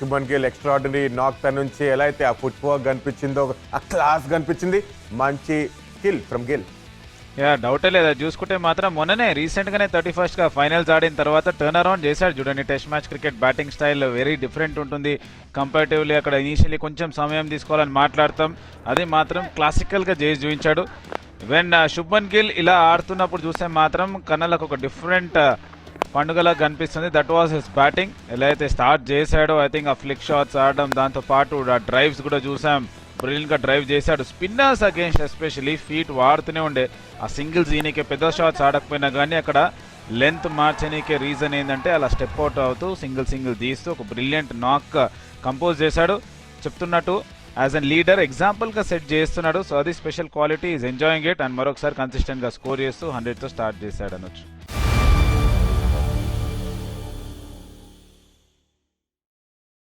Shubman Gill extraordinary నాక్ తన నుంచి ఎలా అయితే ఆ ఫుట్ వర్క్ కనిపించిందో ఆ క్లాస్ కనిపించింది. మంచి స్కిల్ ఫ్రమ్ గిల్. డౌటే లేదు. చూసుకుంటే మాత్రం మొన్ననే రీసెంట్గానే 31st ఫైనల్స్ ఆడిన తర్వాత టర్న్ అరౌండ్ చేశాడు చూడండి. Test match cricket batting style very different ఉంటుంది కంపారిటివ్లీ. అక్కడ ఇనీషియలీ కొంచెం సమయం తీసుకోవాలని మాట్లాడతాం, అది మాత్రం క్లాసికల్గా చేసి చూపించాడు. వెన్ శుభన్ గిల్ ఇలా ఆడుతున్నప్పుడు చూస్తే మాత్రం కన్నలకు ఒక డిఫరెంట్ పండుగలా కనిపిస్తుంది. That was his batting. ఎలా అయితే స్టార్ట్ చేశాడో ఐ థింక్ ఆ ఫ్లిక్ షాట్స్ ఆడడం, దాంతోపాటు ఆ డ్రైవ్స్ కూడా చూసాం. బ్రిలియన్గా డ్రైవ్ చేశాడు. స్పిన్నర్స్ అగేన్స్ట్ ఎస్పెషలీ ఫీట్ వాడుతూనే ఉండే. ఆ సింగిల్స్ ఈయనకే పెద్ద షాట్స్ ఆడకపోయినా కానీ అక్కడ లెంత్ మార్చనీకే రీజన్ ఏంటంటే అలా స్టెప్ అవుట్ అవుతూ సింగిల్ తీస్తూ ఒక బ్రిలియంట్ నాక్ కంపోజ్ చేశాడు. చెప్తున్నట్టు యాజ్ అన్ లీడర్ ఎగ్జాంపుల్గా సెట్ చేస్తున్నాడు. సో అది special quality, is enjoying it. And మరొకసారి కన్సిస్టెంట్గా స్కోర్ చేస్తూ 100తో స్టార్ట్ చేశాడు అనొచ్చు.